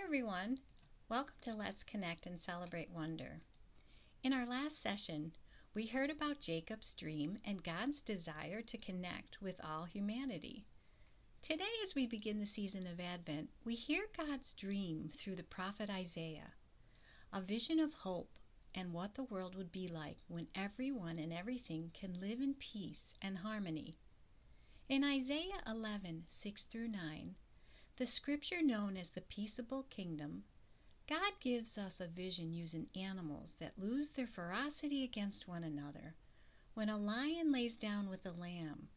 everyone. Welcome to Let's Connect and Celebrate Wonder. In our last session, we heard about Jacob's dream and God's desire to connect with all humanity. Today, as we begin the season of Advent, we hear God's dream through the prophet Isaiah, a vision of hope and what the world would be like when everyone and everything can live in peace and harmony. In Isaiah 11:6-9, the scripture known as the Peaceable Kingdom, God gives us a vision using animals that lose their ferocity against one another, when a lion lays down with a lamb,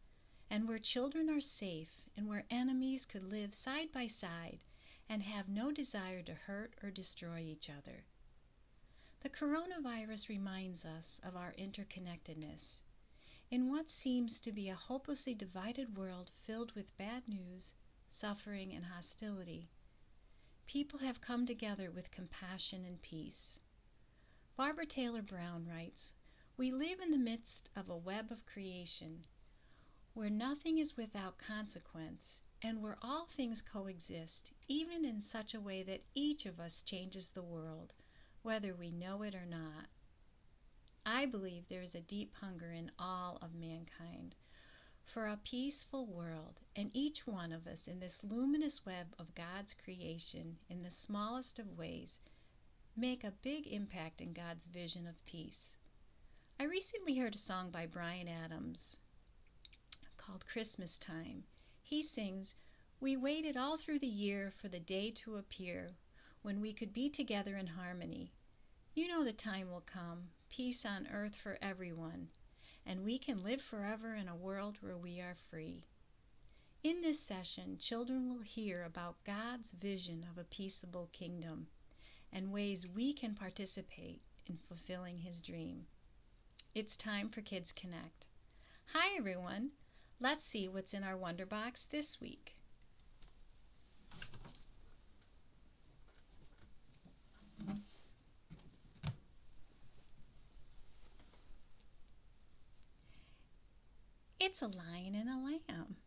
and where children are safe and where enemies could live side by side and have no desire to hurt or destroy each other. The coronavirus reminds us of our interconnectedness. In what seems to be a hopelessly divided world filled with bad news, suffering, and hostility, people have come together with compassion and peace. Barbara Taylor Brown writes, "We live in the midst of a web of creation, where nothing is without consequence, and where all things coexist, even in such a way that each of us changes the world, whether we know it or not." I believe there is a deep hunger in all of mankind for a peaceful world, and each one of us in this luminous web of God's creation, in the smallest of ways, make a big impact in God's vision of peace. I recently heard a song by Bryan Adams called Christmas Time. He sings, "We waited all through the year for the day to appear when we could be together in harmony. You know the time will come, peace on earth for everyone, and we can live forever in a world where we are free." In this session, children will hear about God's vision of a peaceable kingdom and ways we can participate in fulfilling His dream. It's time for Kids Connect. Hi everyone. Let's see what's in our Wonder Box this week. It's a lion and a lamb.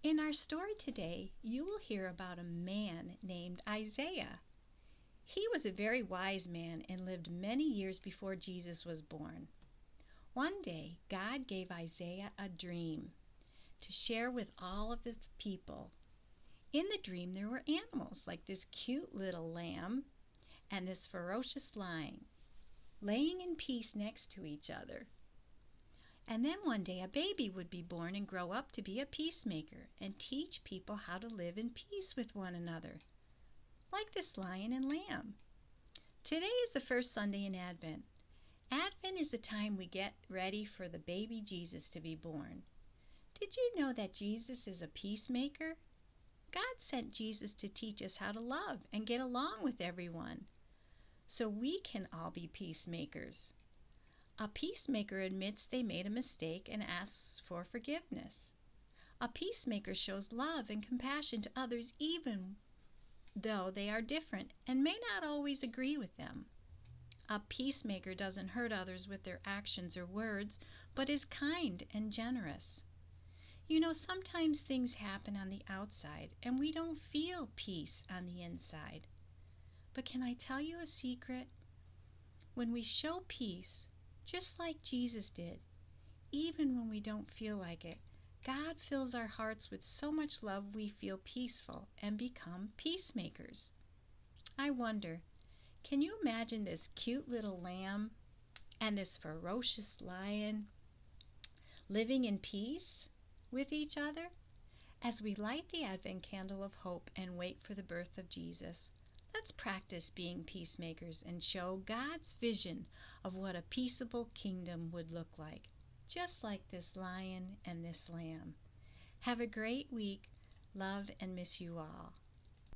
In our story today, you will hear about a man named Isaiah. He was a very wise man and lived many years before Jesus was born. One day, God gave Isaiah a dream to share with all of His people. In the dream, there were animals like this cute little lamb and this ferocious lion laying in peace next to each other. And then one day a baby would be born and grow up to be a peacemaker and teach people how to live in peace with one another, like this lion and lamb. Today is the first Sunday in Advent. Advent is the time we get ready for the baby Jesus to be born. Did you know that Jesus is a peacemaker? God sent Jesus to teach us how to love and get along with everyone, so we can all be peacemakers. A peacemaker admits they made a mistake and asks for forgiveness. A peacemaker shows love and compassion to others even though they are different and may not always agree with them. A peacemaker doesn't hurt others with their actions or words, but is kind and generous. You know, sometimes things happen on the outside and we don't feel peace on the inside. But can I tell you a secret? When we show peace, just like Jesus did, even when we don't feel like it, God fills our hearts with so much love we feel peaceful and become peacemakers. I wonder, can you imagine this cute little lamb and this ferocious lion living in peace with each other? As we light the Advent candle of hope and wait for the birth of Jesus, let's practice being peacemakers and show God's vision of what a peaceable kingdom would look like, just like this lion and this lamb. Have a great week. Love and miss you all.